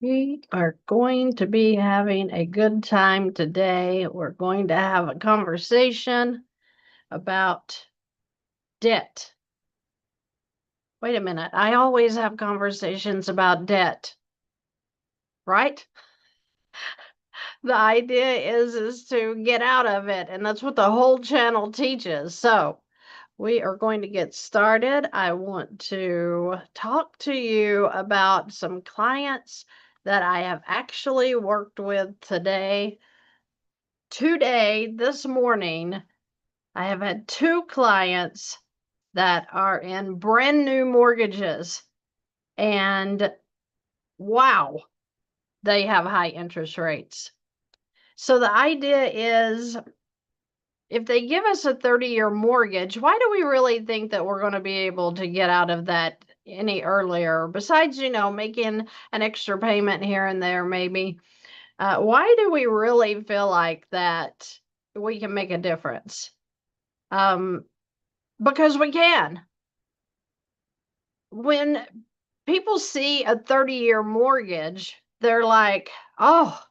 We are going to be having a good time today. We're going to have a conversation about debt. Wait a minute. I always have conversations about debt, right? The idea is to get out of it, and that's what the whole channel teaches. So, we are going to get started. I want to talk to you about some clients that I have actually worked with today. This morning, I have had two clients that are in brand new mortgages, and wow, they have high interest rates. So the idea is if they give us a 30-year mortgage, why do we really think that we're going to be able to get out of that any earlier? Besides, making an extra payment here and there, maybe. Why do we really feel like that we can make a difference? Um, because we can. When people see a 30-year mortgage, they're like, oh,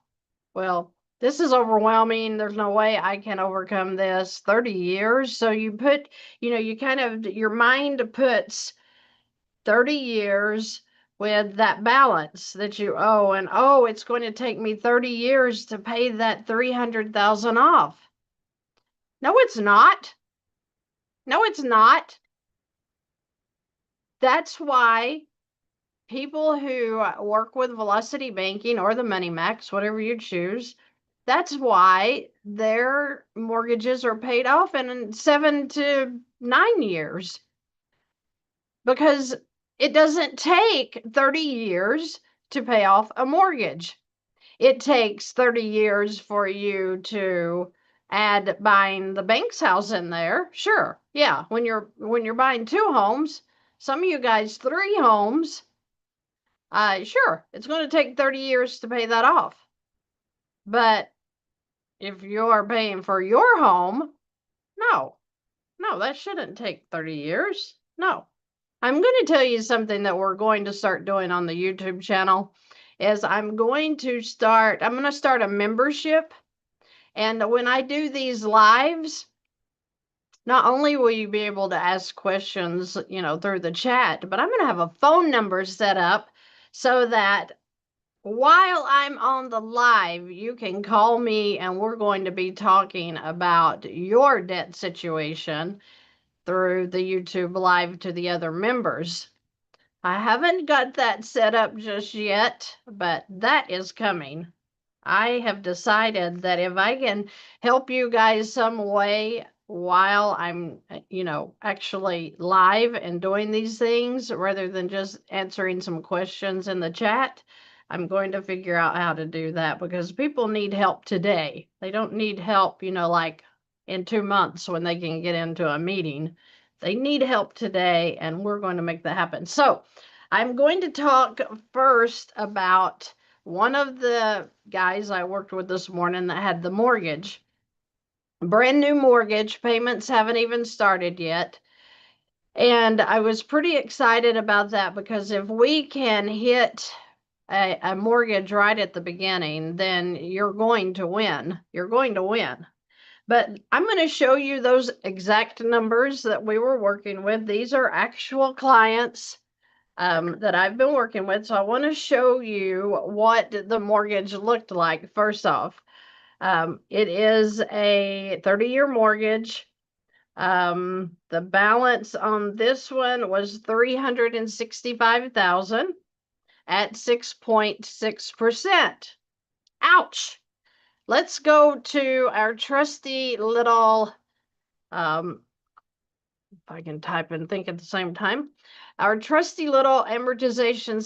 well, this is overwhelming. There's no way I can overcome this. 30 years. So you put, you kind of, your mind puts 30 years with that balance that you owe. And oh, it's going to take me 30 years to pay that 300,000 off. No, it's not. No, it's not. That's why people who work with Velocity Banking or the Money Max, whatever you choose, that's why their mortgages are paid off in 7 to 9 years, because it doesn't take 30 years to pay off a mortgage. It takes 30 years for you to add buying the bank's house in there. Sure. Yeah, when you're buying two homes, some of you guys 3 homes, sure, it's going to take 30 years to pay that off. But if you're paying for your home, no, that shouldn't take 30 years. No. I'm going to tell you something that we're going to start doing on the YouTube channel is I'm going to start a membership. And when I do these lives, not only will you be able to ask questions, through the chat, but I'm going to have a phone number set up so that while I'm on the live, you can call me and we're going to be talking about your debt situation through the YouTube live to the other members. I haven't got that set up just yet, but that is coming. I have decided that if I can help you guys some way while I'm, actually live and doing these things rather than just answering some questions in the chat, I'm going to figure out how to do that because people need help today. They don't need help, like in 2 months when they can get into a meeting. They need help today, and we're going to make that happen. So I'm going to talk first about one of the guys I worked with this morning that had the mortgage, brand new mortgage, payments haven't even started yet. And I was pretty excited about that because if we can hit a mortgage right at the beginning, then you're going to win. You're going to win. But I'm going to show you those exact numbers that we were working with. These are actual clients that I've been working with. So I want to show you what the mortgage looked like first off. It is a 30-year mortgage. The balance on this one was 365,000 at 6.6%. Ouch. Let's go to our trusty little if I can type and think at the same time, our trusty little amortization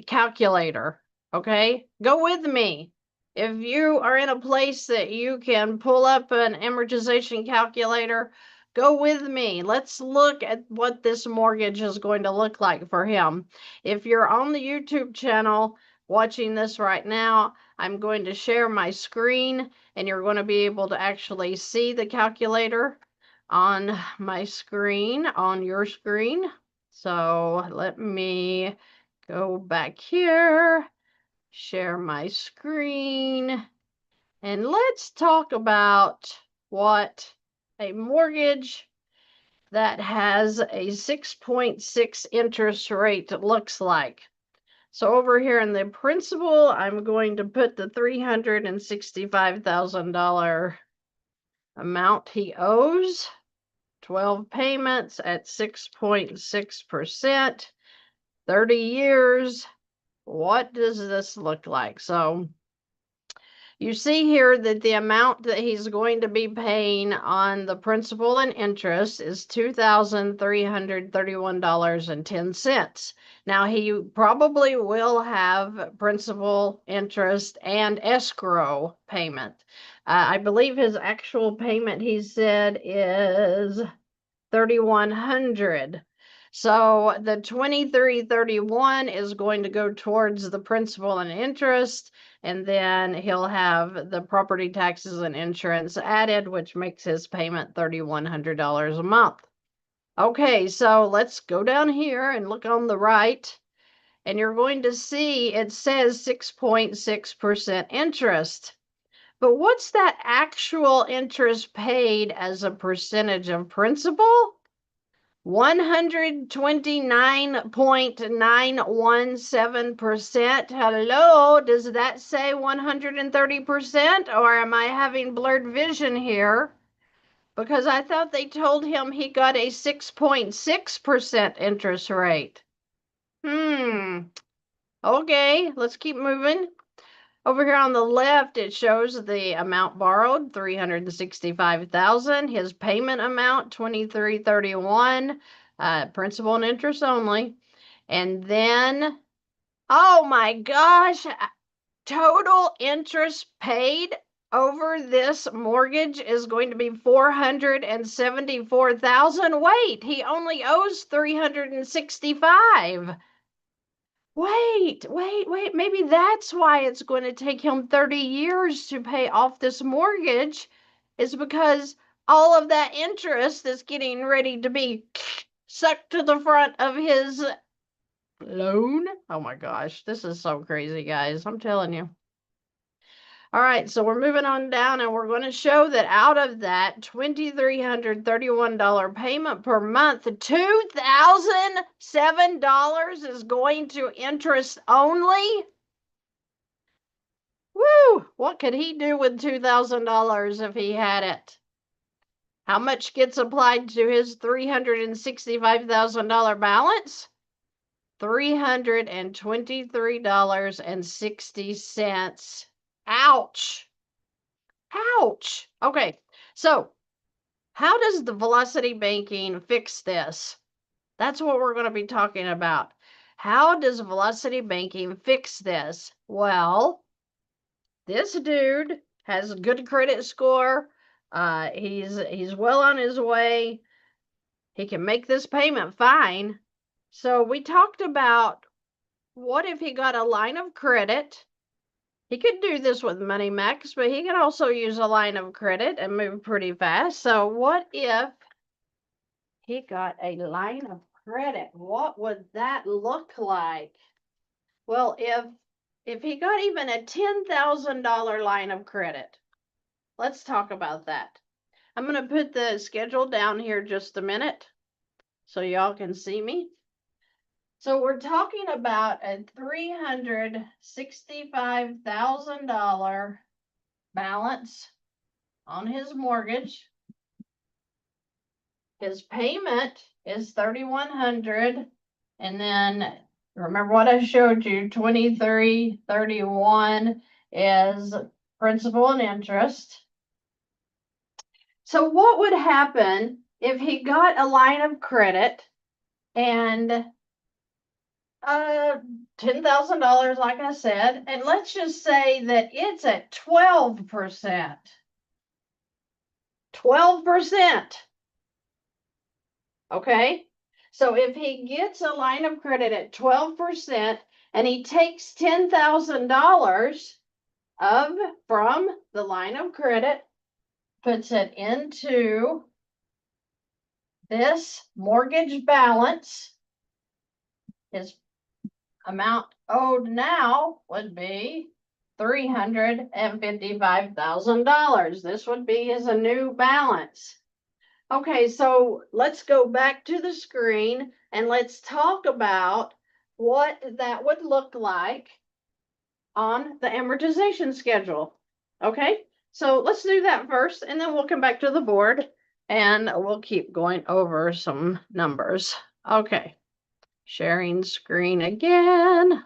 calculator. Okay, go with me. If you are in a place that you can pull up an amortization calculator, go with me. Let's look at what this mortgage is going to look like for him. If you're on the YouTube channel watching this right now, I'm going to share my screen and you're going to be able to actually see the calculator on my screen, on your screen. So let me go back here share my screen, and let's talk about what a mortgage that has a 6.6 interest rate looks like. So over here in the principal, I'm going to put the $365,000 amount he owes, 12 payments at 6.6%, 30 years. What does this look like? So you see here that the amount that he's going to be paying on the principal and interest is $2,331.10. Now, he probably will have principal, interest, and escrow payment. I believe his actual payment, he said, is $3,100. So the $2,331 is going to go towards the principal and interest, and then he'll have the property taxes and insurance added, which makes his payment $3,100 a month. Okay, so let's go down here and look on the right, and you're going to see it says 6.6% interest. But what's that actual interest paid as a percentage of principal? 129.917%. Hello, does that say 130%? Or am I having blurred vision here? Because I thought they told him he got a 6.6% interest rate. Okay, let's keep moving. Over here on the left, it shows the amount borrowed, $365,000. His payment amount, $2,331, principal and interest only. And then, oh my gosh, total interest paid over this mortgage is going to be $474,000. Wait, he only owes $365,000. Wait, maybe that's why it's going to take him 30 years to pay off this mortgage, is because all of that interest is getting ready to be sucked to the front of his loan. Oh my gosh, this is so crazy, guys. I'm telling you. All right, so we're moving on down, and we're going to show that out of that $2,331 payment per month, $2,007 is going to interest only. Woo! What could he do with $2,000 if he had it? How much gets applied to his $365,000 balance? $323.60. Ouch. Ouch. Okay, so how does the velocity banking fix this? That's what we're going to be talking about. How does velocity banking fix this? Well, this dude has a good credit score. He's well on his way. He can make this payment fine. So we talked about, what if he got a line of credit? He could do this with Money Max, but he can also use a line of credit and move pretty fast. So what if he got a line of credit? What would that look like? Well, if he got even a $10,000 line of credit, let's talk about that. I'm going to put the schedule down here just a minute so y'all can see me. So we're talking about a $365,000 balance on his mortgage. His payment is $3,100, and then remember what I showed you, $2,331 is principal and interest. So what would happen if he got a line of credit and $10,000, like I said, and let's just say that it's at 12%. 12%. Okay? So if he gets a line of credit at 12% and he takes $10,000 from the line of credit, puts it into this mortgage balance, his amount owed now would be $355,000. This would be his new balance. Okay, so let's go back to the screen and let's talk about what that would look like on the amortization schedule. Okay, so let's do that first, and then we'll come back to the board and we'll keep going over some numbers. Okay, sharing screen again.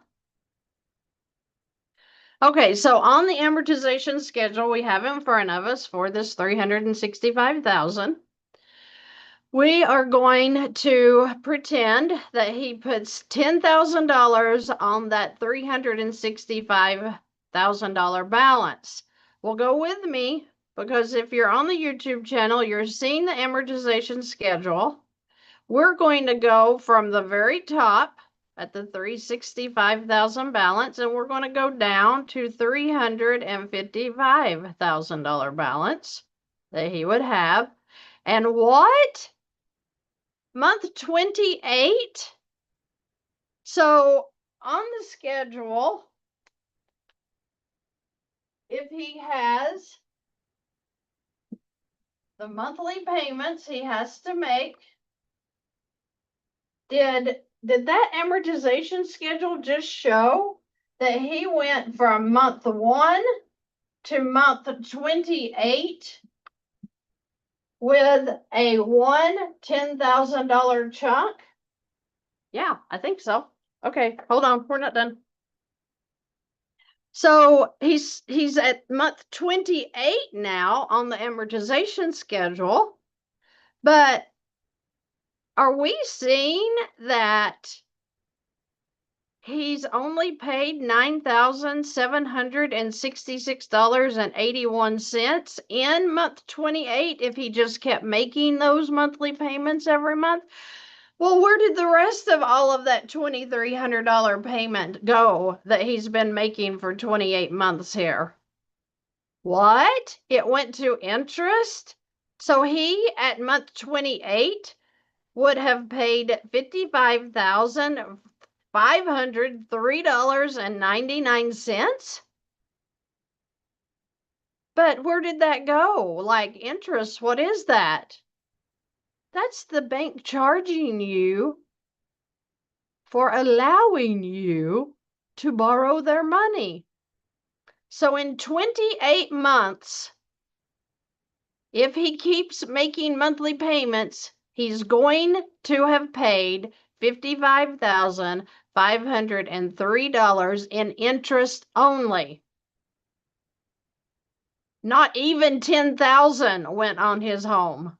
Okay, so on the amortization schedule we have in front of us for this 365,000, we are going to pretend that he puts $10,000 on that $365,000 balance. Well, go with me, because if you're on the YouTube channel, you're seeing the amortization schedule. We're going to go from the very top at the $365,000 balance, and we're going to go down to $355,000 balance that he would have. And what? Month 28? So on the schedule, if he has the monthly payments he has to make, did that amortization schedule just show that he went from month 1 to month 28 with a $10,000 chunk? Yeah, I think so. Okay, hold on, we're not done. So he's at month 28 now on the amortization schedule, but are we seeing that he's only paid $9,766.81 in month 28 if he just kept making those monthly payments every month? Well, where did the rest of all of that $2,300 payment go that he's been making for 28 months here? What? It went to interest? So he, at month 28, would have paid $55,503.99? But where did that go? Like interest, what is that? That's the bank charging you for allowing you to borrow their money. So in 28 months, if he keeps making monthly payments, he's going to have paid $55,503 in interest only. Not even $10,000 went on his home,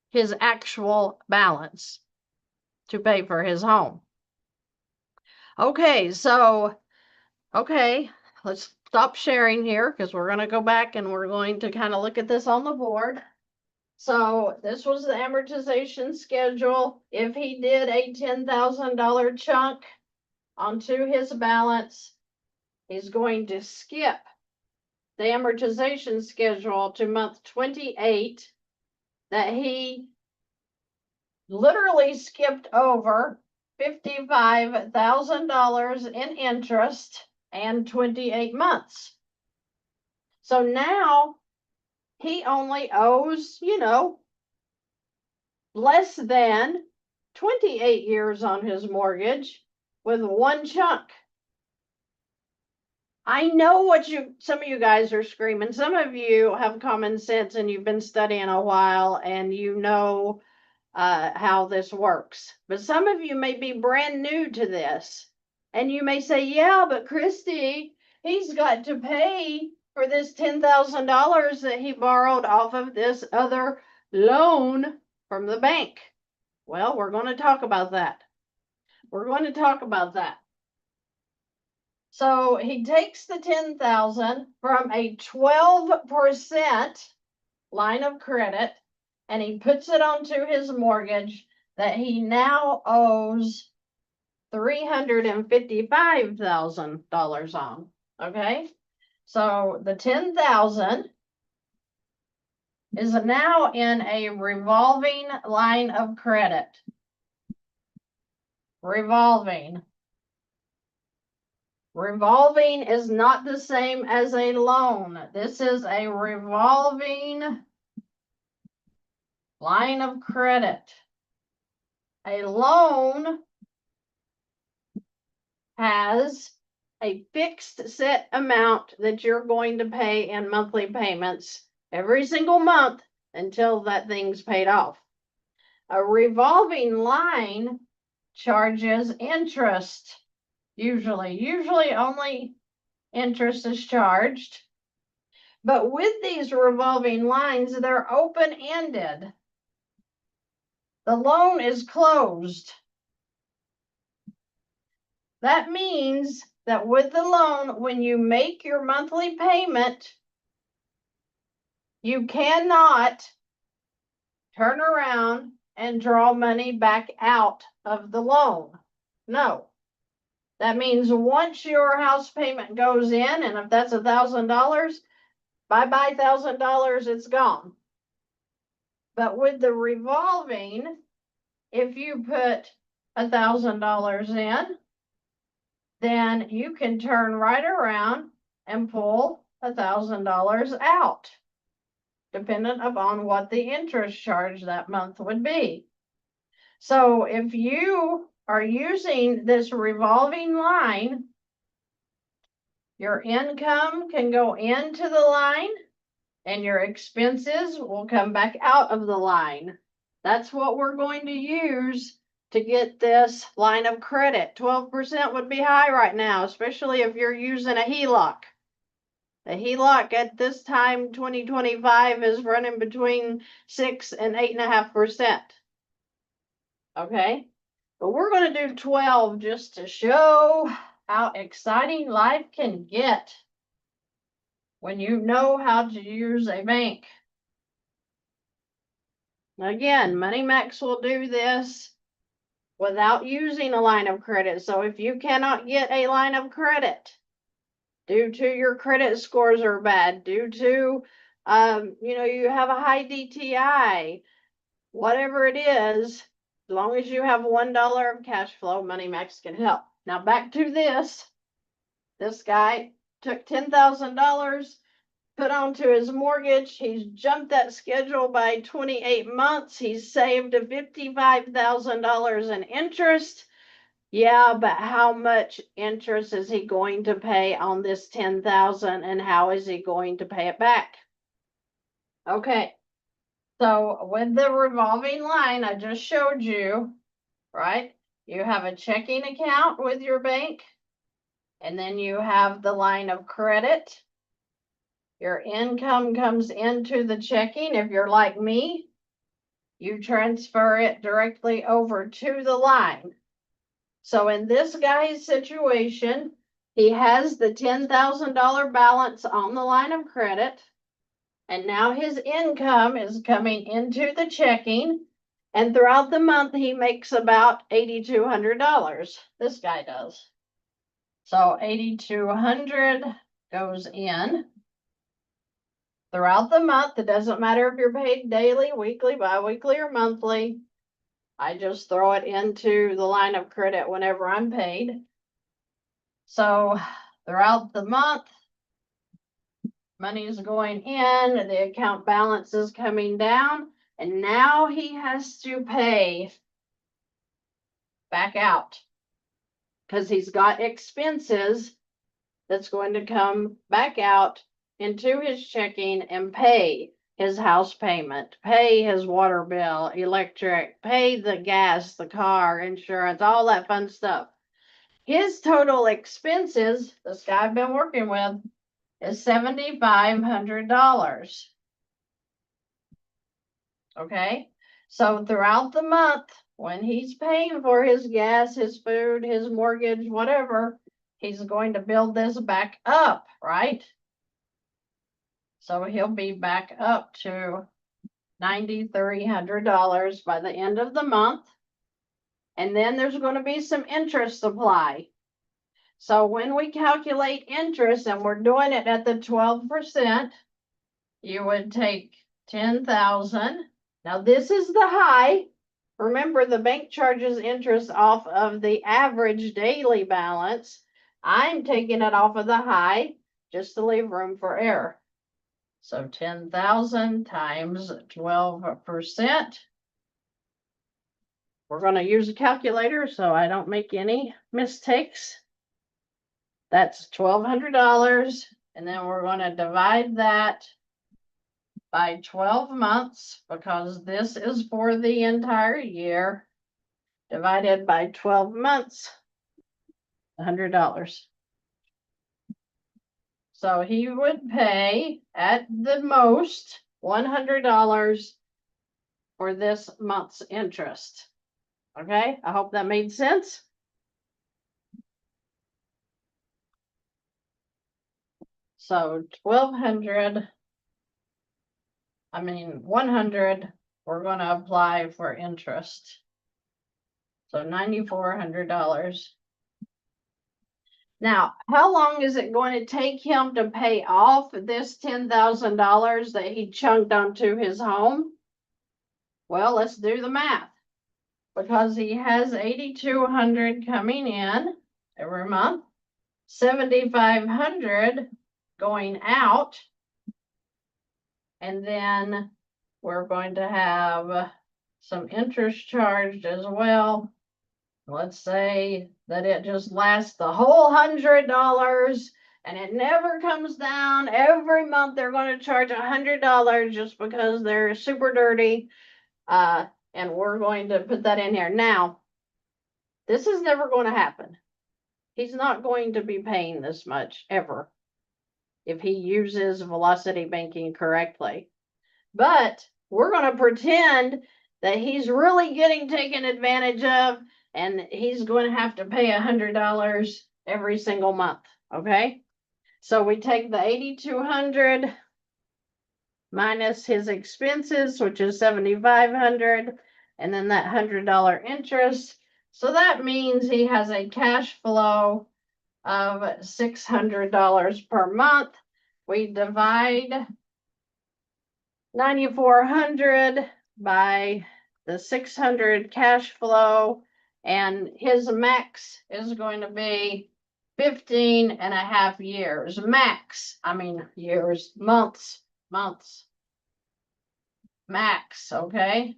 his actual balance to pay for his home. Okay, so, let's stop sharing here because we're going to go back and we're going to kind of look at this on the board. So this was the amortization schedule. If he did a $10,000 chunk onto his balance, he's going to skip the amortization schedule to month 28 that he literally skipped over $55,000 in interest and 28 months. So now he only owes, less than 28 years on his mortgage with one chunk. I know what some of you guys are screaming. Some of you have common sense and you've been studying a while and you know how this works. But some of you may be brand new to this. And you may say, yeah, but Christy, he's got to pay for this $10,000 that he borrowed off of this other loan from the bank. Well, we're going to talk about that. So he takes the $10,000 from a 12% line of credit and he puts it onto his mortgage that he now owes $355,000 on. Okay, so the $10,000 is now in a revolving line of credit. Revolving. Revolving is not the same as a loan. This is a revolving line of credit. A loan has a fixed set amount that you're going to pay in monthly payments every single month until that thing's paid off. A revolving line charges interest. Usually only interest is charged. But with these revolving lines, they're open-ended. The loan is closed. That means that with the loan, when you make your monthly payment, you cannot turn around and draw money back out of the loan. No. That means once your house payment goes in, and if that's $1,000, bye-bye $1,000, it's gone. But with the revolving, if you put $1,000 in, then you can turn right around and pull $1,000 out, dependent upon what the interest charge that month would be. So if you are using this revolving line, your income can go into the line and your expenses will come back out of the line. That's what we're going to use to get this line of credit. 12% would be high right now, especially if you're using a HELOC. The HELOC at this time, 2025, is running between 6 and 8.5%. Okay, but we're going to do 12 just to show how exciting life can get when you know how to use a bank. Again, Money Max will do this without using a line of credit. So if you cannot get a line of credit due to your credit scores are bad, due to, you have a high DTI, whatever it is, as long as you have $1 of cash flow, Money Max can help. Now back to this. This guy took $10,000, put onto his mortgage. He's jumped that schedule by 28 months. He's saved $55,000 in interest. Yeah, but how much interest is he going to pay on this $10,000 and how is he going to pay it back? Okay. So with the revolving line I just showed you, right? You have a checking account with your bank, and then you have the line of credit. Your income comes into the checking. If you're like me, you transfer it directly over to the line. So in this guy's situation, he has the $10,000 balance on the line of credit. And now his income is coming into the checking. And throughout the month, he makes about $8,200. This guy does. So $8,200 goes in. Throughout the month, it doesn't matter if you're paid daily, weekly, bi-weekly, or monthly. I just throw it into the line of credit whenever I'm paid. So throughout the month, money is going in, the account balance is coming down, and now he has to pay back out because he's got expenses that's going to come back out into his checking and pay his house payment, pay his water bill, electric, pay the gas, the car, insurance, all that fun stuff. His total expenses, this guy I've been working with, is $7,500. Okay, so throughout the month, when he's paying for his gas, his food, his mortgage, whatever, he's going to build this back up, right? So he'll be back up to $9,300 by the end of the month. And then there's going to be some interest supply. So when we calculate interest, and we're doing it at the 12%, you would take 10,000. Now this is the high. Remember, the bank charges interest off of the average daily balance. I'm taking it off of the high just to leave room for error. So 10,000 times 12%. We're going to use a calculator so I don't make any mistakes. That's $1,200. And then we're going to divide that by 12 months because this is for the entire year. Divided by 12 months, $100. So he would pay at the most $100 for this month's interest. Okay, I hope that made sense. So 1,200, 100, we're going to apply for interest. So $9,400. Now, how long is it going to take him to pay off this $10,000 that he chunked onto his home? Well, let's do the math. Because he has $8,200 coming in every month, $7,500 going out, and then we're going to have some interest charged as well. Let's say that it just lasts the whole $100 and it never comes down. Every month they're going to charge $100 just because they're super dirty. And we're going to put that in here. Now, this is never going to happen. He's not going to be paying this much ever if he uses velocity banking correctly. But we're going to pretend that he's really getting taken advantage of and he's going to have to pay $100 every single month. Okay. So we take the $8,200 minus his expenses, which is $7,500, and then that $100 interest. So that means he has a cash flow of $600 per month. We divide 9,400 by the 600 cash flow, and his max is going to be 15.5 years. Max, years, months, max, okay?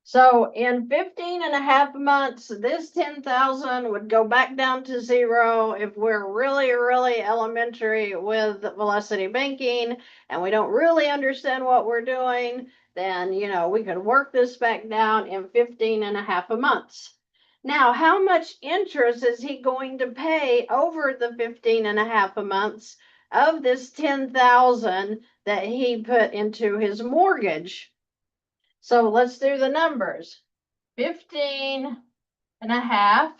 So in 15.5 months, this 10,000 would go back down to zero. If we're really, really elementary with velocity banking and we don't really understand what we're doing, then, we could work this back down in 15.5 months. Now, how much interest is he going to pay over the 15.5 months of this 10,000 that he put into his mortgage? So let's do the numbers. 15.5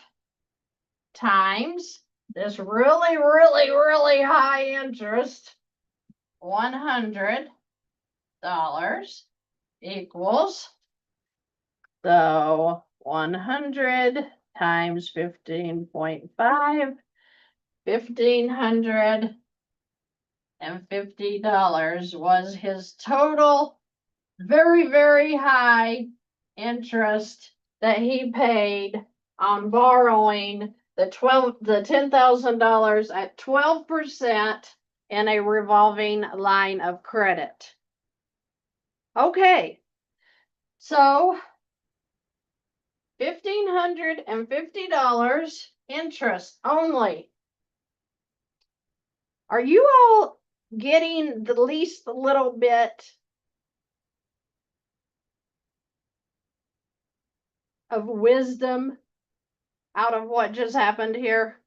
times this really, really, really high interest, $100 equals, so 100 times 15.5, $1,550 was his total very, very high interest that he paid on borrowing the $10,000 at 12% in a revolving line of credit. Okay, so $1,550 interest only. Are you all getting the least little bit of wisdom out of what just happened here?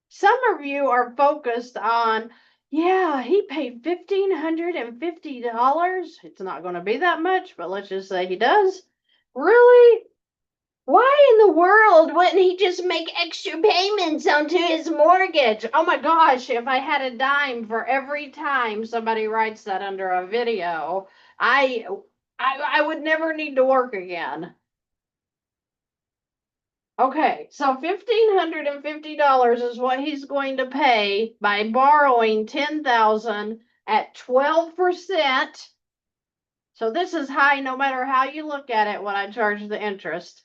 Some of you are focused on, yeah, he paid $1,550. It's not going to be that much, but let's just say he does. Really? Why in the world wouldn't he just make extra payments onto his mortgage? Oh my gosh, if I had a dime for every time somebody writes that under a video, I would never need to work again. Okay, so $1,550 is what he's going to pay by borrowing $10,000 at 12%. So this is high no matter how you look at it when I charge the interest.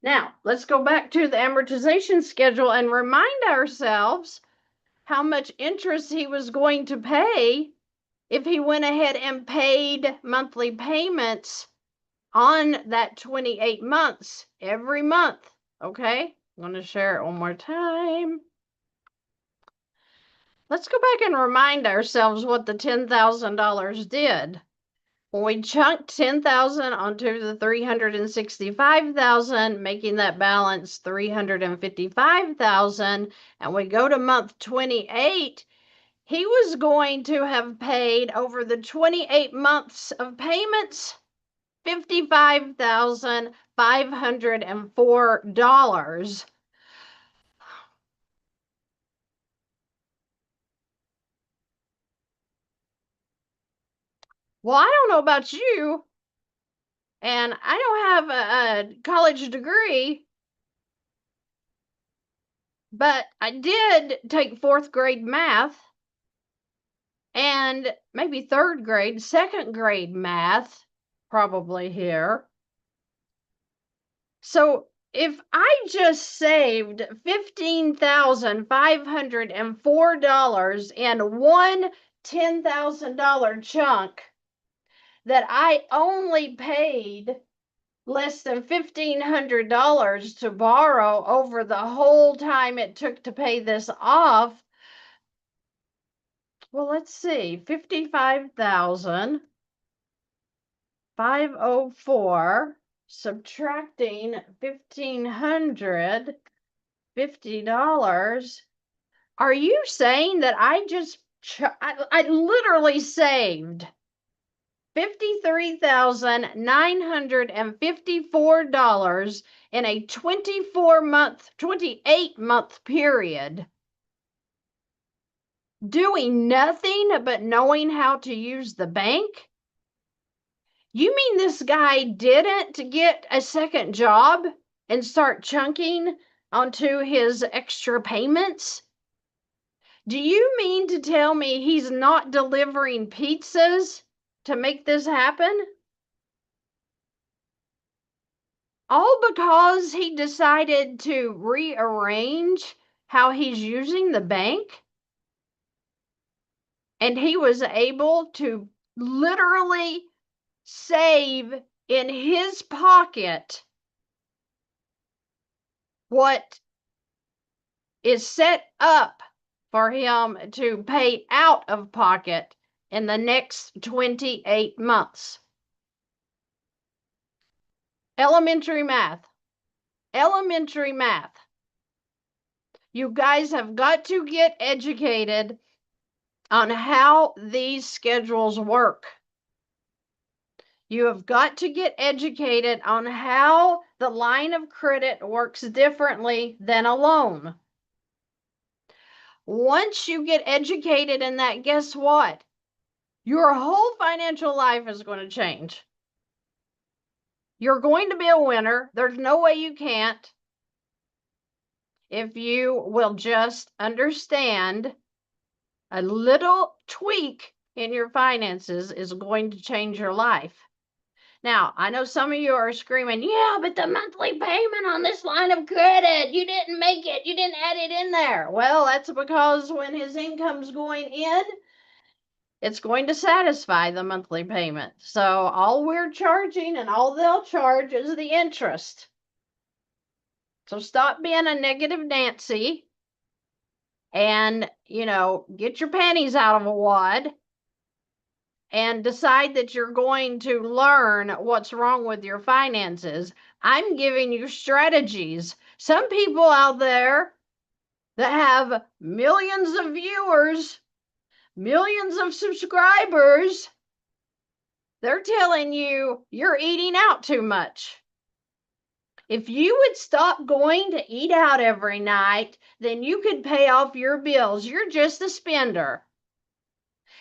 Now, let's go back to the amortization schedule and remind ourselves how much interest he was going to pay if he went ahead and paid monthly payments on that 28 months every month. Okay, I'm going to share it one more time. Let's go back and remind ourselves what the $10,000 did. When we chunked 10,000 onto the 365,000, making that balance 355,000, and we go to month 28, he was going to have paid over the 28 months of payments $55,504. Well, I don't know about you, and I don't have a college degree, but I did take 4th grade math and maybe 3rd grade, 2nd grade math, probably here. So if I just saved $15,504 in one $10,000 chunk that I only paid less than $1,500 to borrow over the whole time it took to pay this off. Well, let's see, 55,504 subtracting $1,550. Are you saying that I just I literally saved $53,954 in a 28-month period, doing nothing but knowing how to use the bank? You mean this guy didn't get a second job and start chunking onto his extra payments? Do you mean to tell me he's not delivering pizzas to make this happen? All because he decided to rearrange how he's using the bank? And he was able to literally save in his pocket what is set up for him to pay out of pocket in the next 28 months. Elementary math. Elementary math. You guys have got to get educated on how these schedules work. You have got to get educated on how the line of credit works differently than a loan. Once you get educated in that, guess what? Your whole financial life is going to change. You're going to be a winner. There's no way you can't. If you will just understand a little tweak in your finances is going to change your life. Now, I know some of you are screaming, yeah, but the monthly payment on this line of credit, you didn't make it. You didn't add it in there. Well, that's because when his income's going in, it's going to satisfy the monthly payment. So all we're charging and all they'll charge is the interest. So stop being a negative Nancy and, get your panties out of a wad and decide that you're going to learn what's wrong with your finances. I'm giving you strategies. Some people out there that have millions of viewers, millions of subscribers, they're telling you you're eating out too much. If you would stop going to eat out every night, then you could pay off your bills. You're just a spender.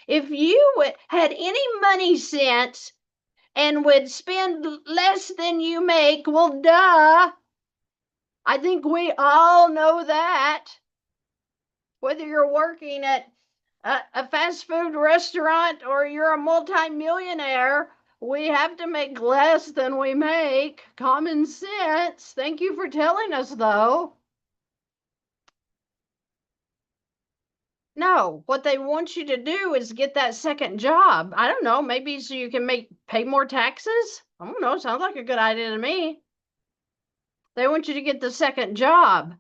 If you had any money sense and would spend less than you make, well, duh. I think we all know that. Whether you're working at a fast food restaurant or you're a multimillionaire, We have to make less than we make. Common sense. Thank you for telling us, though. No, what they want you to do is get that second job. I don't know, maybe so you can pay more taxes? I don't know, sounds like a good idea to me. They want you to get the second job.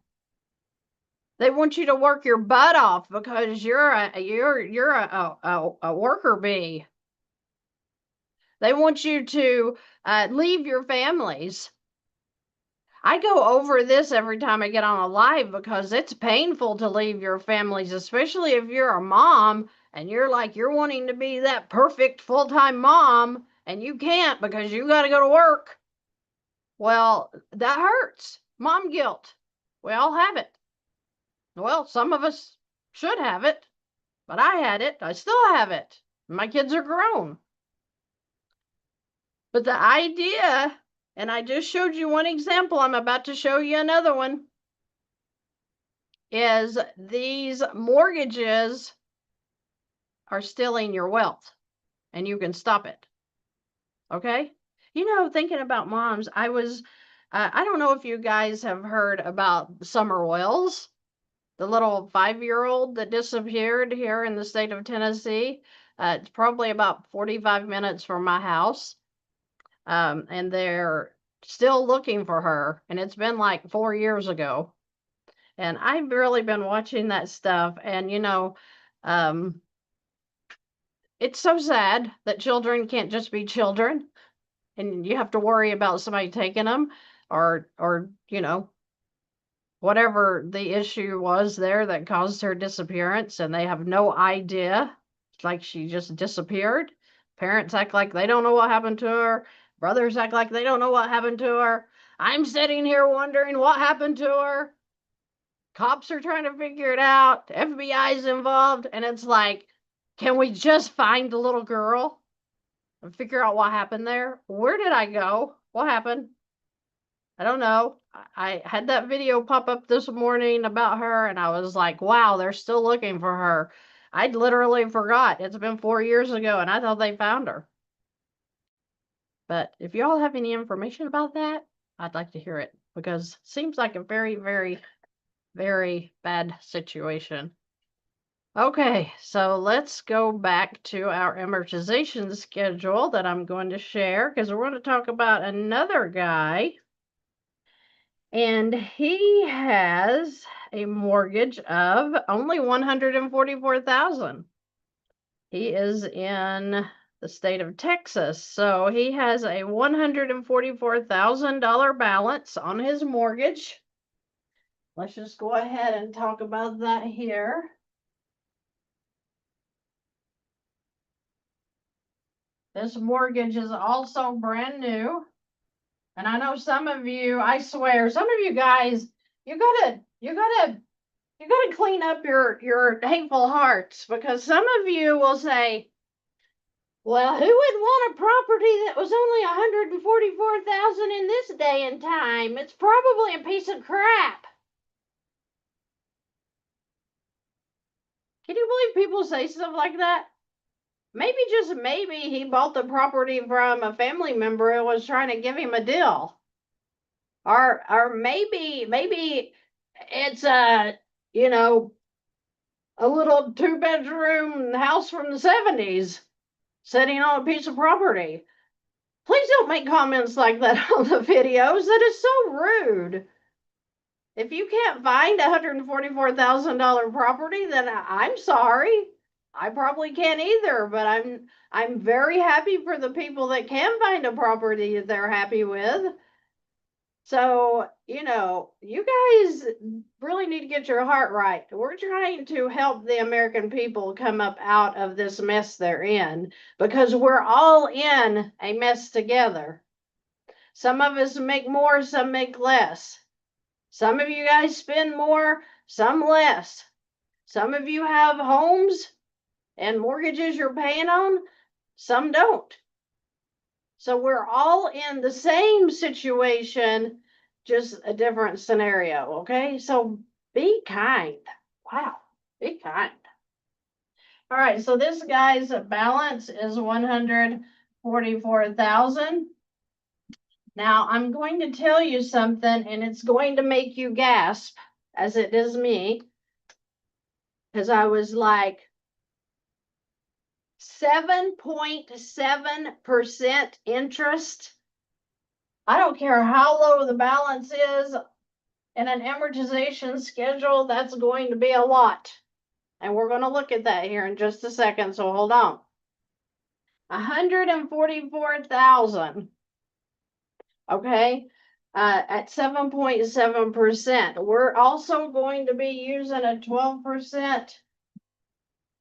They want you to work your butt off because you're a worker bee. They want you to leave your families. I go over this every time I get on a live because it's painful to leave your families, especially if you're a mom and you're wanting to be that perfect full-time mom and you can't because you got to go to work. Well, that hurts. Mom guilt. We all have it. Well, some of us should have it, but I had it. I still have it. My kids are grown. But the idea, and I just showed you one example, I'm about to show you another one, is these mortgages are stealing your wealth and you can stop it. Okay? Thinking about moms, I don't know if you guys have heard about Summer Wells, the little 5-year-old that disappeared here in the state of Tennessee. It's probably about 45 minutes from my house. And they're still looking for her. And it's been like 4 years ago. And I've really been watching that stuff. And, it's so sad that children can't just be children and you have to worry about somebody taking them or, whatever the issue was there that caused her disappearance. And they have no idea. It's like she just disappeared. Parents act like they don't know what happened to her. Brothers act like they don't know what happened to her. I'm sitting here wondering what happened to her. Cops are trying to figure it out. FBI's involved. And it's like, can we just find the little girl and figure out what happened there? Where did I go? What happened? I don't know. I had that video pop up this morning about her, and I was like, wow, they're still looking for her. I'd literally forgot. It's been 4 years ago, and I thought they found her. But if y'all have any information about that, I'd like to hear it because it seems like a very, very, very bad situation. Okay, so let's go back to our amortization schedule that I'm going to share because we're going to talk about another guy. And he has a mortgage of only $144,000. He is in the state of Texas, so he has a $144,000 balance on his mortgage. Let's just go ahead and talk about that here. This mortgage is also brand new. And I know some of you, I swear, some of you guys, you gotta clean up your hateful hearts because some of you will say, well, who would want a property that was only 144,000 in this day and time? It's probably a piece of crap. Can you believe people say stuff like that? Maybe, just maybe, he bought the property from a family member who was trying to give him a deal. Or maybe it's a little 2-bedroom house from the 70s sitting on a piece of property. Please don't make comments like that on the videos. That is so rude. If you can't find a $144,000 property, then I'm sorry. I probably can't either, but I'm very happy for the people that can find a property that they're happy with. So, you guys really need to get your heart right. We're trying to help the American people come up out of this mess they're in because we're all in a mess together. Some of us make more, some make less. Some of you guys spend more, some less. Some of you have homes and mortgages you're paying on, some don't. So we're all in the same situation, just a different scenario, okay? So be kind. Wow, be kind. All right, so this guy's balance is $144,000. 144,000. Now I'm going to tell you something, and it's going to make you gasp, as it does me, because I was like 7.7% interest. I don't care how low the balance is in an amortization schedule, that's going to be a lot. And we're going to look at that here in just a second, so hold on. 144,000. Okay, at 7.7%. We're also going to be using a 12%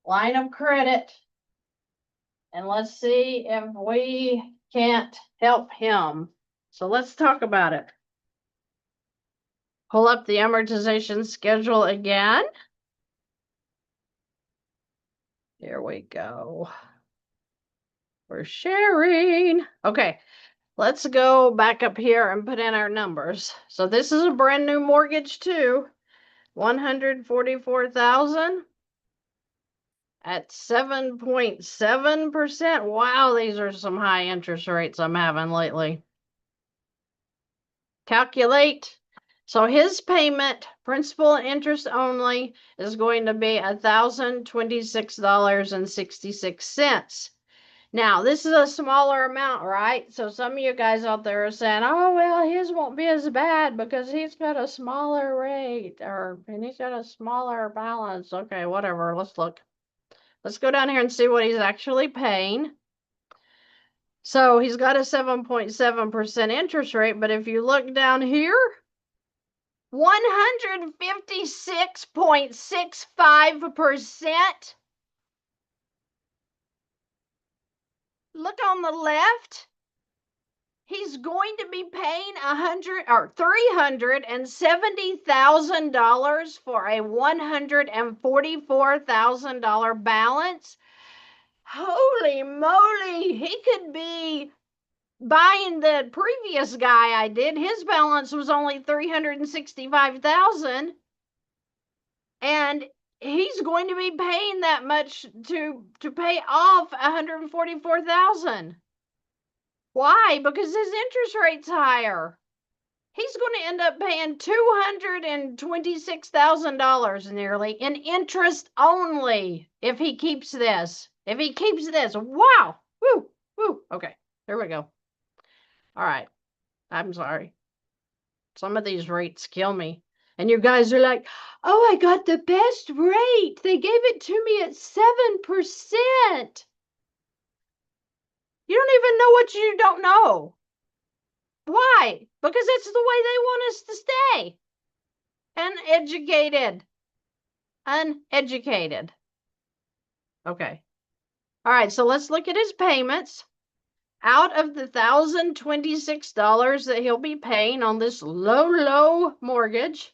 line of credit. And let's see if we can't help him. So let's talk about it. Pull up the amortization schedule again. Here we go. We're sharing. Okay, let's go back up here and put in our numbers. So this is a brand new mortgage too. 144,000 at 7.7%. Wow, these are some high interest rates I'm having lately. Calculate. So his payment, principal and interest only, is going to be $1,026.66. Now, this is a smaller amount, right? So some of you guys out there are saying, oh, well, his won't be as bad because he's got a smaller rate and he's got a smaller balance. Okay, whatever. Let's look. Let's go down here and see what he's actually paying. So he's got a 7.7% interest rate, but if you look down here, 156.65%. Look on the left. He's going to be paying $370,000 for a $144,000 balance. Holy moly, he could be buying the previous guy I did. His balance was only $365,000, and he's going to be paying that much to pay off $144,000. Why? Because his interest rate's higher. He's going to end up paying $226,000 nearly in interest only if he keeps this. If he keeps this, wow! Woo! Woo! Okay, there we go. All right, I'm sorry. Some of these rates kill me. And you guys are like, oh, I got the best rate. They gave it to me at 7%. You don't even know what you don't know. Why? Because it's the way they want us to stay. Uneducated. Uneducated. Okay. All right, so let's look at his payments. Out of the $1,026 that he'll be paying on this low mortgage,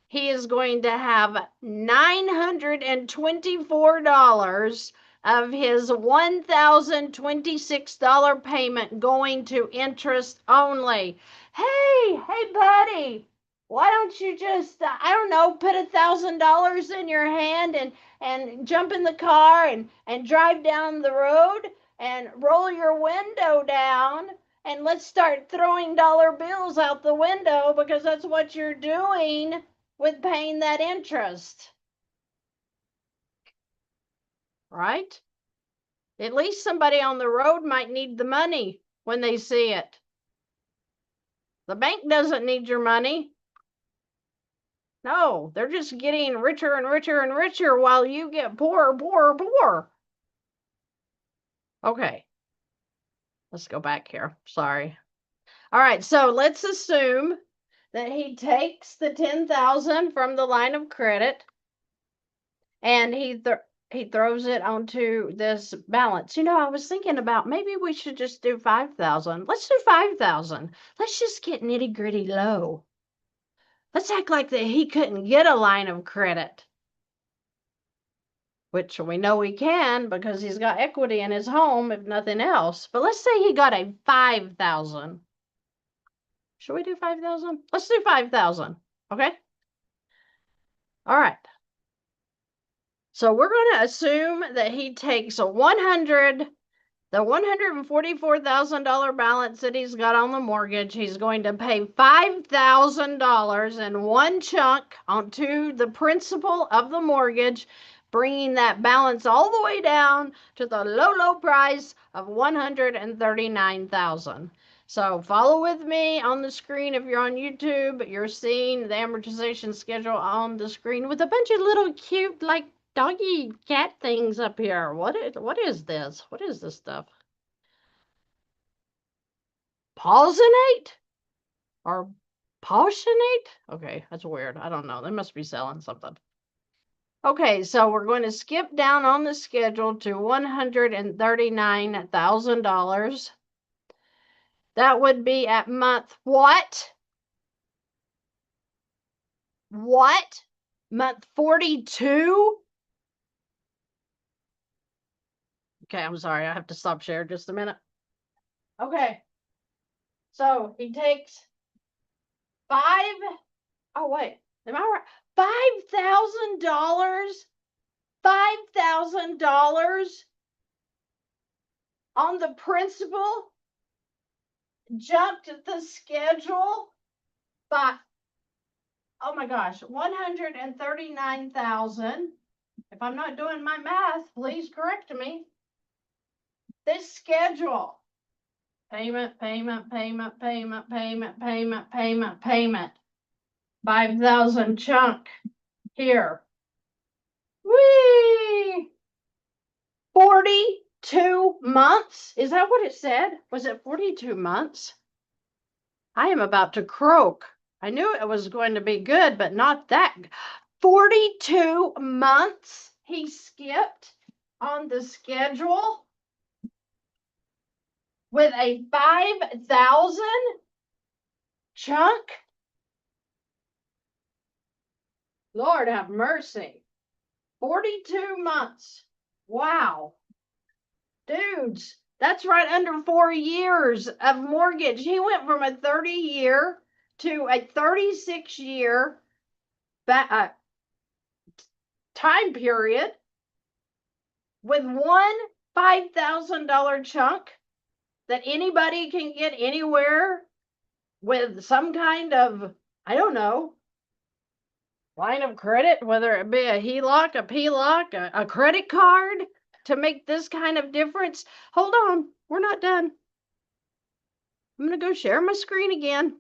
he is going to have $924 of his $1,026 payment going to interest only. Hey, buddy, why don't you just, I don't know, put $1,000 in your hand and jump in the car and drive down the road and roll your window down and let's start throwing dollar bills out the window because that's what you're doing with paying that interest. Right? At least somebody on the road might need the money when they see it. The bank doesn't need your money. No, they're just getting richer and richer and richer while you get poorer. Okay. Let's go back here. Sorry. All right, so let's assume that he takes the $10,000 from the line of credit and he throws it onto this balance. You know, I was thinking about maybe we should just do 5,000. Let's do 5,000. Let's just get nitty gritty low. Let's act like that he couldn't get a line of credit, which we know he can because he's got equity in his home, if nothing else. But let's say he got a 5,000. Should we do 5,000? Let's do 5,000. Okay. All right. So we're going to assume that he takes a 100 The $144,000 balance that he's got on the mortgage, he's going to pay $5,000 in one chunk onto the principal of the mortgage, bringing that balance all the way down to the low price of $139,000. So follow with me on the screen. If you're on YouTube, you're seeing the amortization schedule on the screen with a bunch of little cute, like, doggy cat things up here. What is this? What is this stuff? Pausinate? Or pausinate? Okay, that's weird. I don't know. They must be selling something. Okay, so we're going to skip down on the schedule to $139,000. That would be at month what? What? Month 42? Okay, I'm sorry. I have to stop share just a minute. Okay. So he takes oh wait, am I right? $5,000? $5,000 on the principal? Jumped the schedule by, oh my gosh, 139,000. If I'm not doing my math, please correct me. This schedule, payment, 5,000 chunk here. Whee! 42 months? Is that what it said? Was it 42 months? I am about to croak. I knew it was going to be good, but not that. 42 months he skipped on the schedule with a 5,000 chunk. Lord have mercy. 42 months. Wow. Dudes, that's right under 4 years of mortgage. He went from a 30-year to a 36-year time period with one $5,000 chunk that anybody can get anywhere with some kind of, I don't know, line of credit, whether it be a HELOC, a PLOC, a credit card, to make this kind of difference. Hold on, we're not done. I'm going to go share my screen again,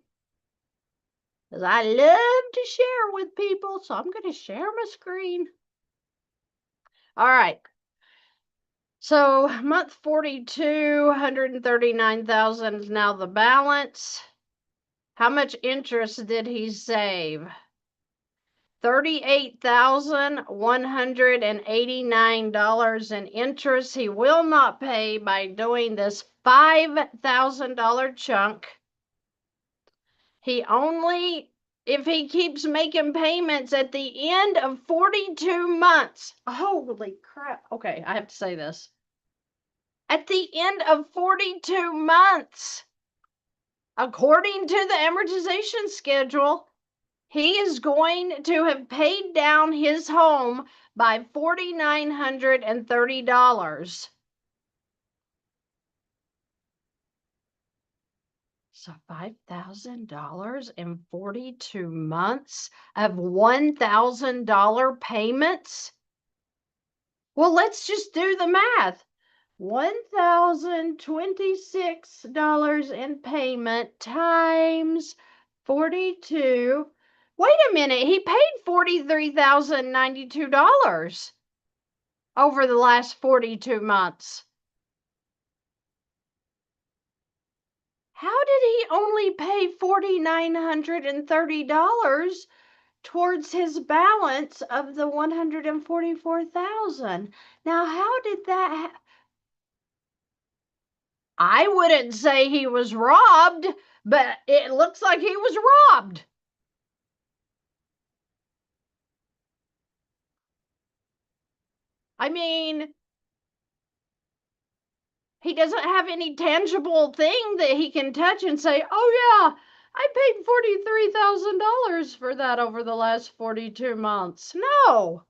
because I love to share with people, so I'm going to share my screen. All right. So month 42, 139,000 is now the balance. How much interest did he save? $38,189 in interest he will not pay by doing this $5,000 chunk. He only, if he keeps making payments at the end of 42 months, holy crap. Okay, I have to say this. At the end of 42 months, according to the amortization schedule, he is going to have paid down his home by $4,930. So $5,000 in 42 months of $1,000 payments? Well, let's just do the math. $1,026 in payment times 42. Wait a minute, he paid $43,092 over the last 42 months. How did he only pay $4,930 towards his balance of the $144,000? Now, how did that I wouldn't say he was robbed, but it looks like he was robbed. I mean, he doesn't have any tangible thing that he can touch and say, oh yeah, I paid $43,000 for that over the last 42 months. No.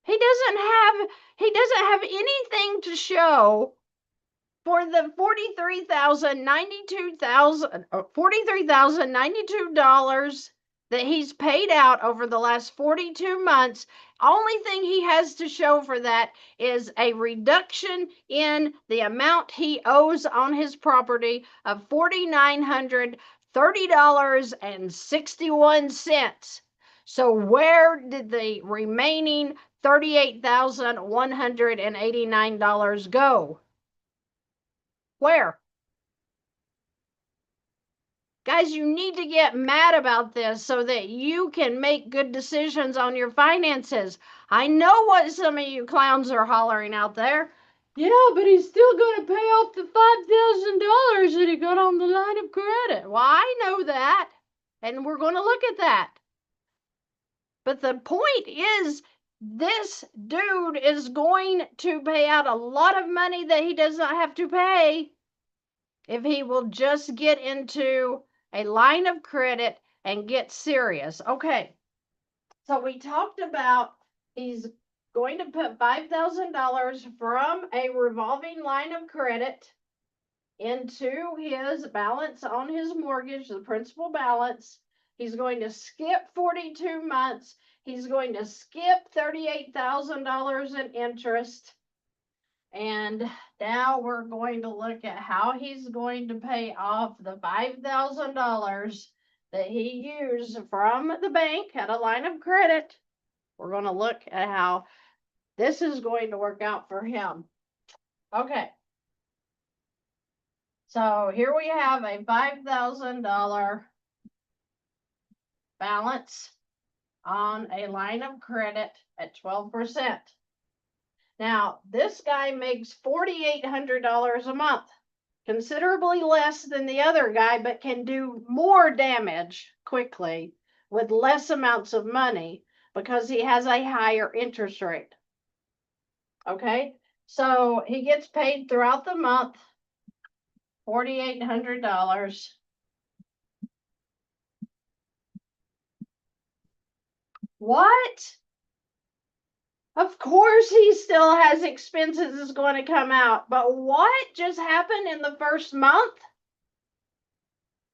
He doesn't have anything to show for the $43,092 that he's paid out over the last 42 months, only thing he has to show for that is a reduction in the amount he owes on his property of $4,930.61. So where did the remaining $38,189 go? Where? Guys, you need to get mad about this so that you can make good decisions on your finances. I know what some of you clowns are hollering out there. Yeah, but he's still going to pay off the $5,000 that he got on the line of credit. Well, I know that, and we're going to look at that. But the point is, this dude is going to pay out a lot of money that he does not have to pay if he will just get into a line of credit and get serious. Okay, so we talked about he's going to put $5,000 from a revolving line of credit into his balance on his mortgage, the principal balance. He's going to skip 42 months. He's going to skip $38,000 in interest. And now we're going to look at how he's going to pay off the $5,000 that he used from the bank at a line of credit. We're going to look at how this is going to work out for him. Okay. So here we have a $5,000 balance on a line of credit at 12%. Now, this guy makes $4,800 a month, considerably less than the other guy, but can do more damage quickly with less amounts of money because he has a higher interest rate. Okay, so he gets paid throughout the month, $4,800. What? Of course he still has expenses is going to come out, but what just happened in the first month?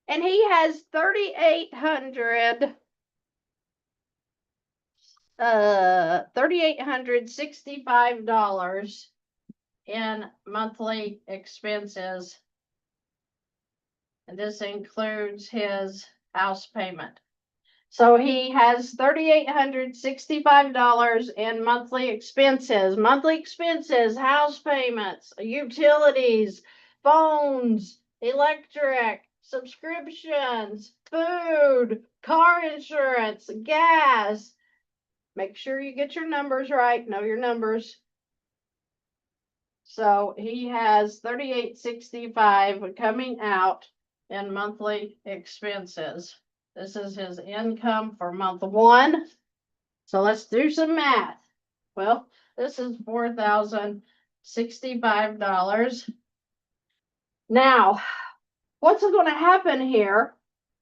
And he has $3,865 in monthly expenses. And this includes his house payment. So he has $3,865 in monthly expenses. Monthly expenses, house payments, utilities, phones, electric, subscriptions, food, car insurance, gas. Make sure you get your numbers right. Know your numbers. So he has $3,865 coming out in monthly expenses. This is his income for month one. So let's do some math. Well, this is $4,065. Now, what's going to happen here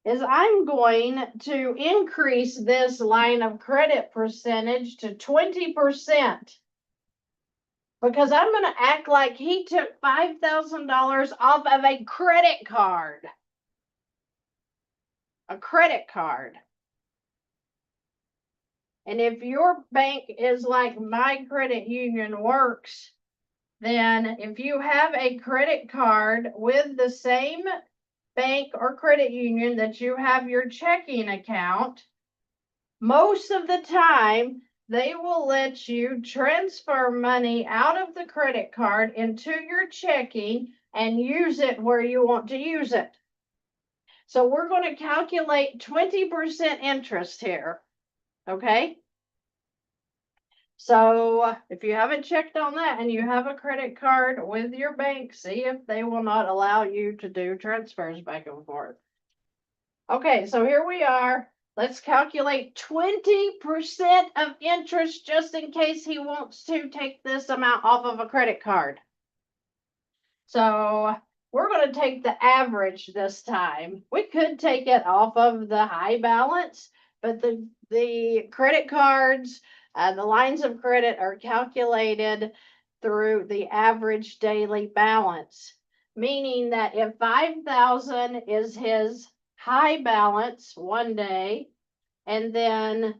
is I'm going to increase this line of credit percentage to 20%. Because I'm going to act like he took $5,000 off of a credit card. A credit card. And if your bank is like my credit union works, then if you have a credit card with the same bank or credit union that you have your checking account, most of the time they will let you transfer money out of the credit card into your checking and use it where you want to use it. So we're going to calculate 20% interest here, okay? So if you haven't checked on that and you have a credit card with your bank, see if they will not allow you to do transfers back and forth. Okay, so here we are. Let's calculate 20% of interest just in case he wants to take this amount off of a credit card. So we're going to take the average this time. We could take it off of the high balance, but the credit cards, the lines of credit are calculated through the average daily balance. meaning that if 5,000 is his high balance one day, and then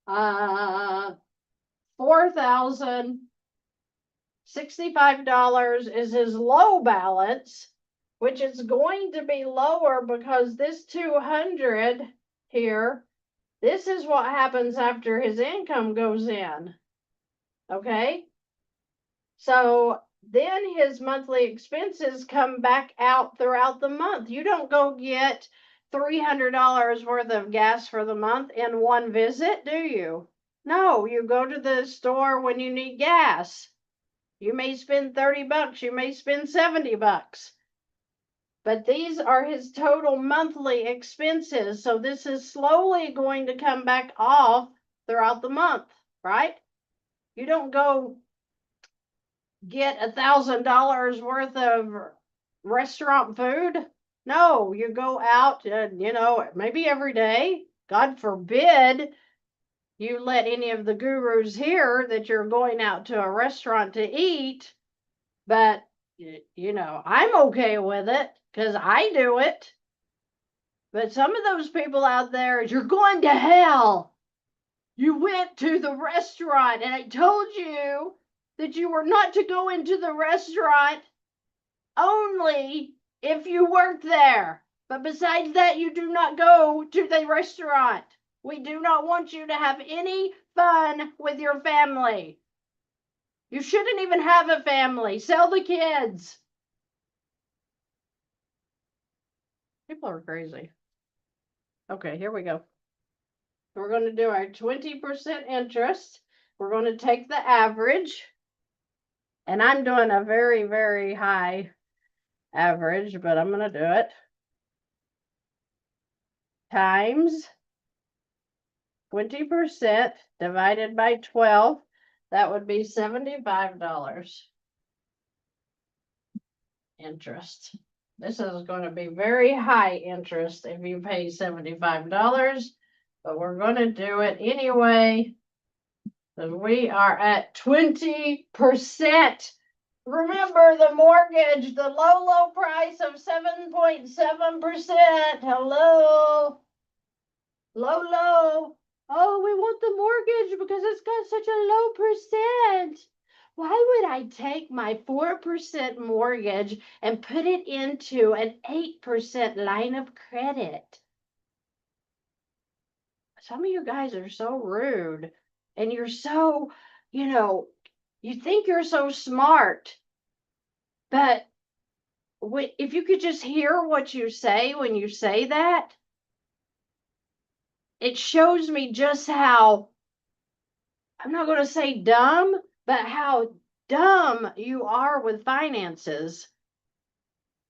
$4,065 is his low balance, which is going to be lower because this 200 here, this is what happens after his income goes in. Okay? So then his monthly expenses come back out throughout the month. You don't go get $300 worth of gas for the month in one visit, do you? No, you go to the store when you need gas. You may spend 30 bucks, you may spend 70 bucks. But these are his total monthly expenses. So this is slowly going to come back off throughout the month, right? You don't go get $1,000 worth of restaurant food. No, you go out, maybe every day. God forbid you let any of the gurus hear that you're going out to a restaurant to eat. But, I'm okay with it because I do it. But some of those people out there, you're going to hell. You went to the restaurant and I told you that you were not to go into the restaurant only if you worked there. But besides that, you do not go to the restaurant. We do not want you to have any fun with your family. You shouldn't even have a family. Sell the kids. People are crazy. Okay, here we go. We're going to do our 20% interest. We're going to take the average. And I'm doing a very, very high average, but I'm going to do it. Times 20% divided by 12. That would be $75 interest. This is going to be very high interest if you pay $75, but we're going to do it anyway. So we are at 20%. Remember the mortgage, the low price of 7.7%. Hello. Low. Oh, we want the mortgage because it's got such a low percent. Why would I take my 4% mortgage and put it into an 8% line of credit? Some of you guys are so rude and you're so, you think you're so smart. But if you could just hear what you say when you say that, it shows me just how, I'm not going to say dumb, but how dumb you are with finances.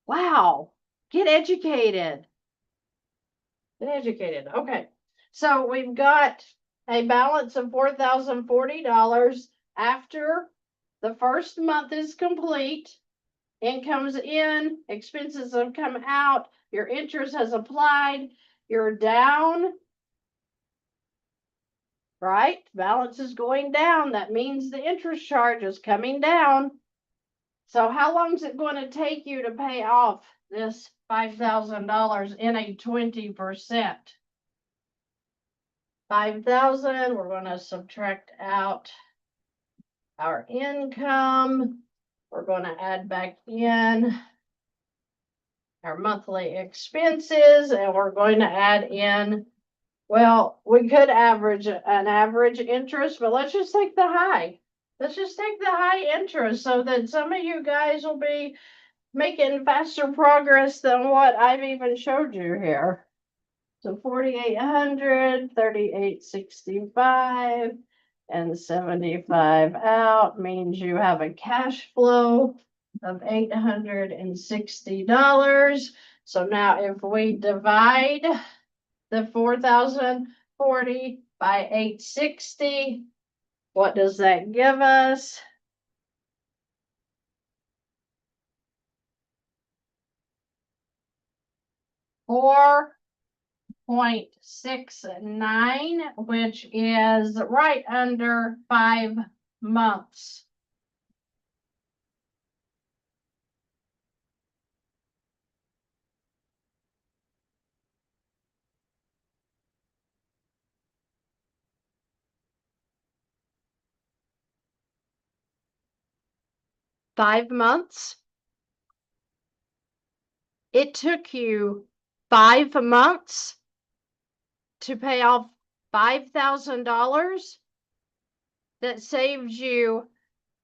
Wow. Get educated. Get educated. Okay. So we've got a balance of $4,040 after the first month is complete. Income's in, expenses have come out, your interest has applied, you're down. Right? Balance is going down. That means the interest charge is coming down. So how long is it going to take you to pay off this $5,000 in a 20%? 5,000, we're going to subtract out our income. We're going to add back in our monthly expenses, and we're going to add in, well, we could average an average interest, but let's just take the high. Let's just take the high interest so that some of you guys will be making faster progress than what I've even showed you here. So 4,800, 3,865, and 75 out means you have a cash flow of $860. So now if we divide the 4,040 by 860, what does that give us? $4.69, which is right under 5 months. 5 months. It took you 5 months to pay off $5,000. That saves you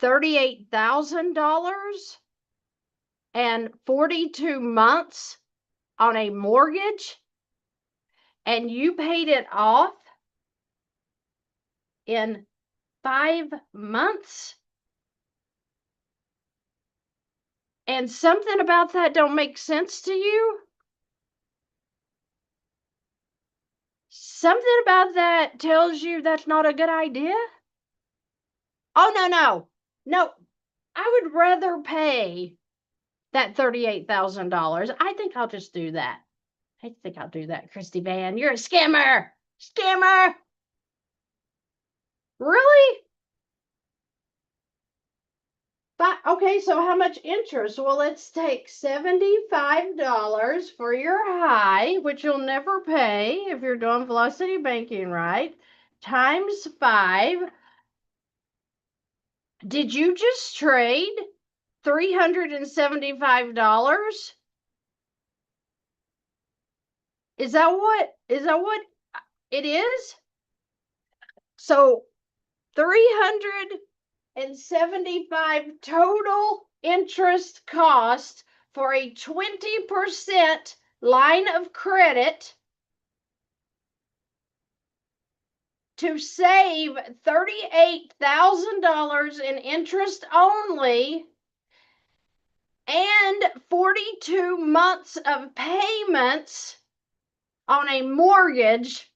$38,000 and 42 months on a mortgage, and you paid it off in 5 months. And something about that don't make sense to you? Something about that tells you that's not a good idea? Oh, no. No, I would rather pay that $38,000. I think I'll just do that. I think I'll do that, Christy VANN. You're a scammer. Scammer. Really? But okay, so how much interest? Well, let's take $75 for your high, which you'll never pay if you're doing velocity banking right, times 5. Did you just trade $375? Is that what it is? So 375 total interest cost for a 20% line of credit to save $38,000 in interest only and 42 months of payments on a mortgage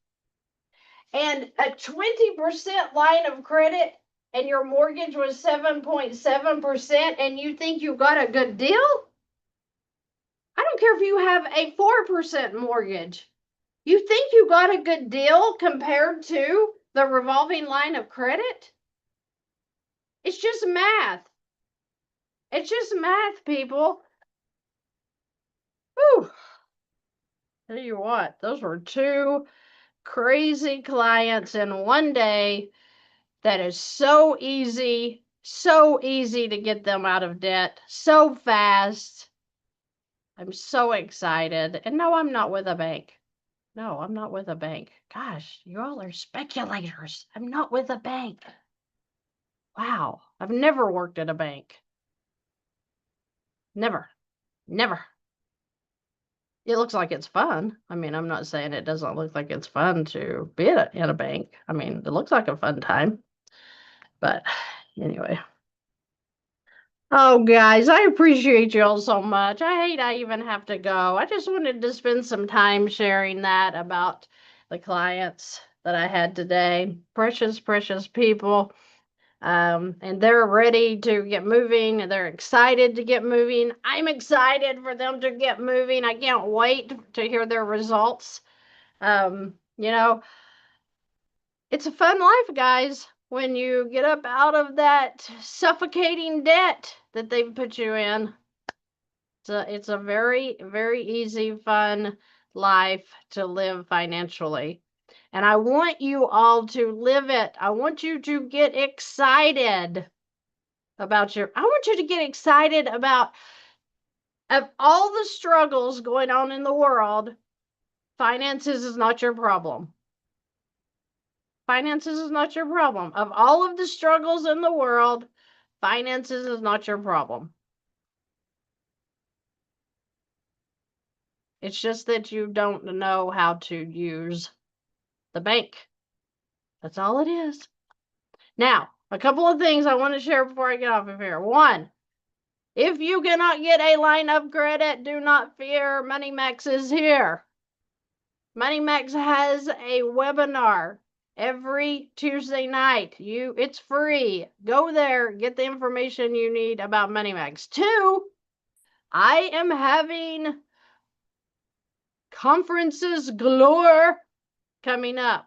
and a 20% line of credit, and your mortgage was 7.7%, and you think you got a good deal? I don't care if you have a 4% mortgage. You think you got a good deal compared to the revolving line of credit? It's just math. It's just math, people. Whew. Tell you what, those were 2 crazy clients in one day. That is so easy to get them out of debt so fast. I'm so excited. And no, I'm not with a bank. No, I'm not with a bank. Gosh, you all are speculators. I'm not with a bank. Wow, I've never worked at a bank. Never. It looks like it's fun. I mean, I'm not saying it doesn't look like it's fun to be in a bank. I mean, it looks like a fun time. But anyway. Oh, guys, I appreciate you all so much. I hate I even have to go. I just wanted to spend some time sharing that about the clients that I had today. Precious, precious people. And they're ready to get moving, and they're excited to get moving. I'm excited for them to get moving. I can't wait to hear their results. You know, it's a fun life, guys, when you get up out of that suffocating debt that they've put you in. It's a very, very easy, fun life to live financially. And I want you all to live it. I want you to get excited about I want you to get excited about of all the struggles going on in the world. Finances is not your problem. Finances is not your problem. Of all of the struggles in the world, finances is not your problem. It's just that you don't know how to use the bank. That's all it is. Now, a couple of things I want to share before I get off of here. 1, if you cannot get a line of credit, do not fear. MoneyMax is here. MoneyMax has a webinar every Tuesday night. It's free. Go there, get the information you need about MoneyMax. 2, I am having conferences galore coming up.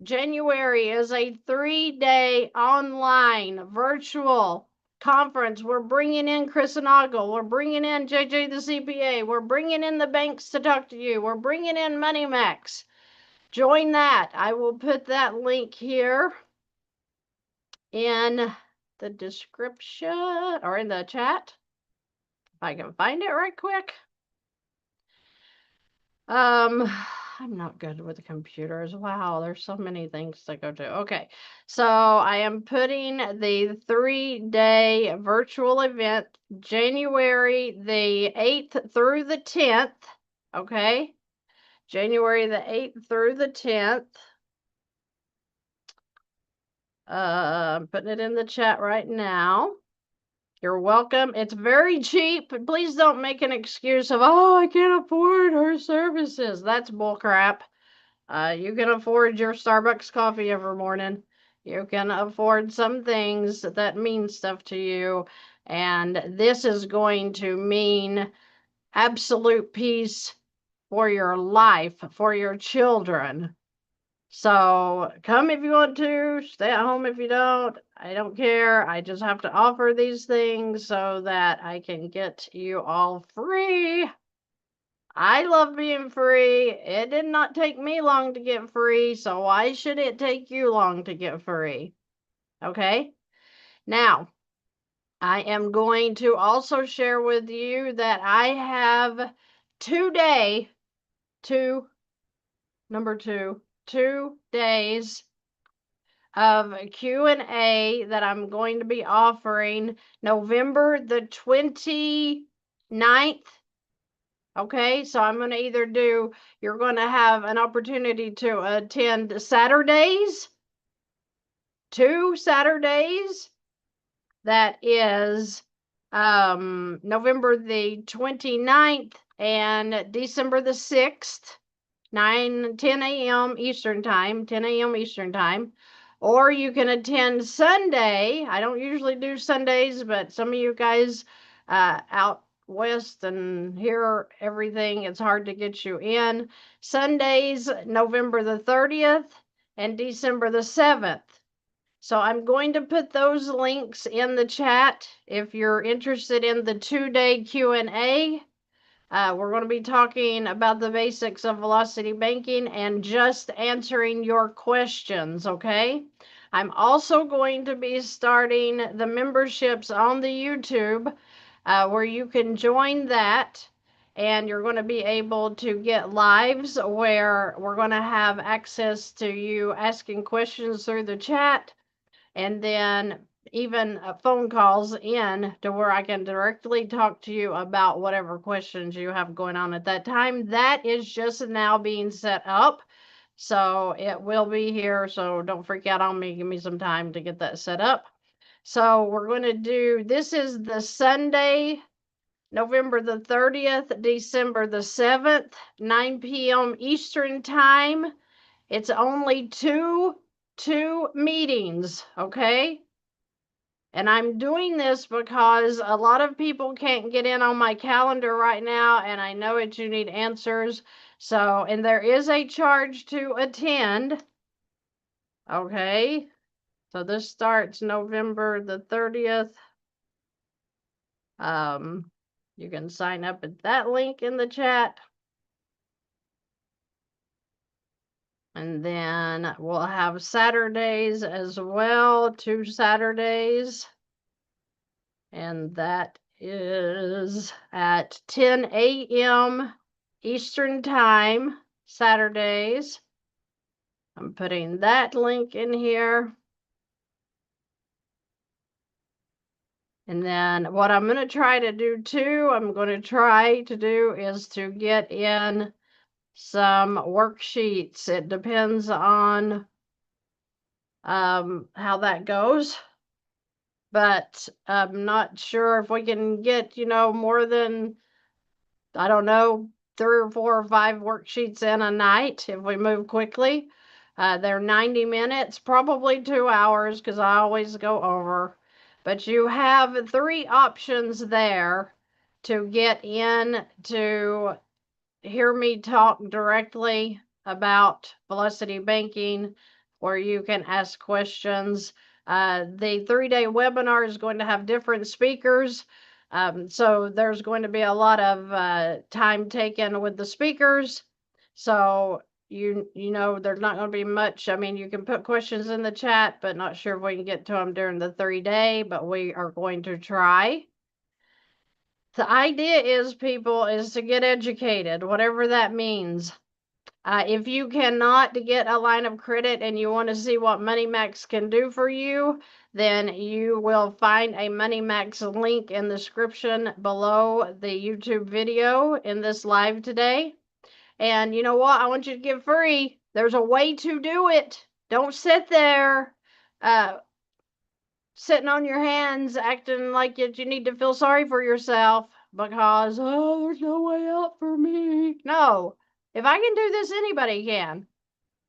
January is a 3-day online virtual conference. We're bringing in Chris and Ogle. We're bringing in JJ the CPA. We're bringing in the banks to talk to you. We're bringing in MoneyMax. Join that. I will put that link here in the description or in the chat. If I can find it right quick. I'm not good with the computers. Wow, there's so many things to go to. Okay, so I am putting the 3-day virtual event, January the 8th through the 10th. Okay, January the 8th through the 10th. I'm putting it in the chat right now. You're welcome. It's very cheap. Please don't make an excuse of, oh, I can't afford her services. That's bullcrap. You can afford your Starbucks coffee every morning. You can afford some things that mean stuff to you. And this is going to mean absolute peace for your life, for your children. So come if you want to, stay at home if you don't. I don't care. I just have to offer these things so that I can get you all free. I love being free. It did not take me long to get free, so why should it take you long to get free? Okay? Now, I am going to also share with you that I have 2 days of Q&A that I'm going to be offering November the 29th. Okay, so I'm going to either do, you're going to have an opportunity to attend Saturdays, 2 Saturdays. That is November the 29th and December the 6th. 10 a.m. Eastern Time, 10 a.m. Eastern Time. Or you can attend Sunday. I don't usually do Sundays, but some of you guys out west and hear everything, it's hard to get you in. Sundays, November the 30th and December the 7th. So I'm going to put those links in the chat if you're interested in the 2-day Q&A. We're going to be talking about the basics of velocity banking and just answering your questions, okay? I'm also going to be starting the memberships on the YouTube where you can join that, and you're going to be able to get lives where we're going to have access to you asking questions through the chat, and then even phone calls in to where I can directly talk to you about whatever questions you have going on at that time. That is just now being set up. So it will be here. So don't freak out on me. Give me some time to get that set up. So we're going to do, this is the Sunday, November the 30th, December the 7th, 9 p.m. Eastern Time. It's only two meetings, okay? And I'm doing this because a lot of people can't get in on my calendar right now, and I know that you need answers. So, and there is a charge to attend. Okay. So this starts November the 30th. You can sign up at that link in the chat. And then we'll have Saturdays as well, 2 Saturdays. And that is at 10 a.m. Eastern Time, Saturdays. I'm putting that link in here. And then what I'm going to try to do too, is to get in some worksheets. It depends on how that goes. But I'm not sure if we can get, more than, I don't know, 3 or 4 or 5 worksheets in a night if we move quickly. They're 90 minutes, probably 2 hours because I always go over. But you have 3 options there to get in to hear me talk directly about velocity banking, where you can ask questions. The 3-day webinar is going to have different speakers. So there's going to be a lot of time taken with the speakers. So you know, there's not going to be much. I mean, you can put questions in the chat, but not sure if we can get to them during the 3-day, but we are going to try. The idea is, people, is to get educated, whatever that means. If you cannot get a line of credit and you want to see what MoneyMax can do for you, then you will find a MoneyMax link in the description below the YouTube video in this live today. And you know what? I want you to get free. There's a way to do it. Don't sit there sitting on your hands acting like you need to feel sorry for yourself because, oh, there's no way out for me. No. If I can do this, anybody can.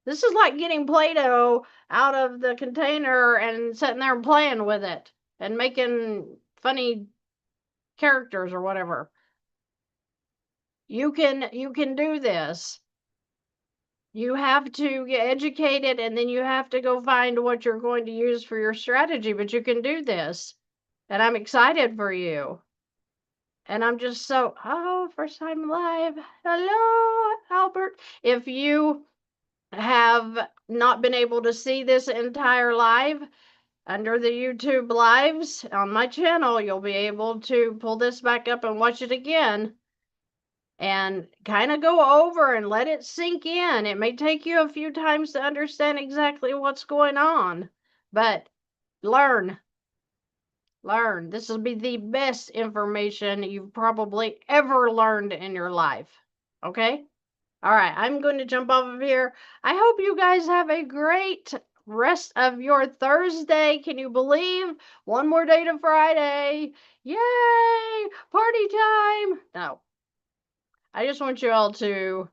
This is like getting Play-Doh out of the container and sitting there and playing with it and making funny characters or whatever. You can do this. You have to get educated, and then you have to go find what you're going to use for your strategy, but you can do this. And I'm excited for you. And I'm just so, first time live. Hello, Albert. If you have not been able to see this entire live, under the YouTube lives on my channel, you'll be able to pull this back up and watch it again and kind of go over and let it sink in. It may take you a few times to understand exactly what's going on, but learn. This will be the best information you've probably ever learned in your life. Okay? All right, I'm going to jump off of here. I hope you guys have a great rest of your Thursday. Can you believe? One more day to Friday. Yay! Party time! No. I just want you all to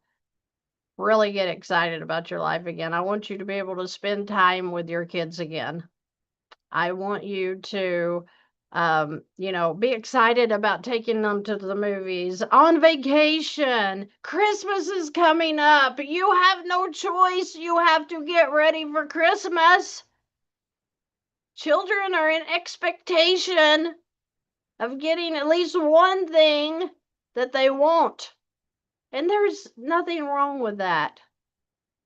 really get excited about your life again. I want you to be able to spend time with your kids again. I want you to, be excited about taking them to the movies, on vacation. Christmas is coming up. You have no choice. You have to get ready for Christmas. Children are in expectation of getting at least one thing that they want. And there's nothing wrong with that.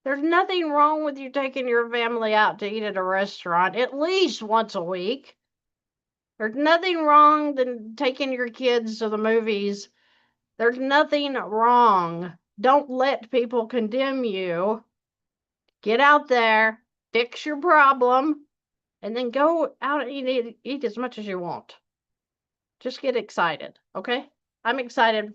There's nothing wrong with you taking your family out to eat at a restaurant at least once a week. There's nothing wrong than taking your kids to the movies. There's nothing wrong. Don't let people condemn you. Get out there, fix your problem, and then go out and eat as much as you want. Just get excited, okay? I'm excited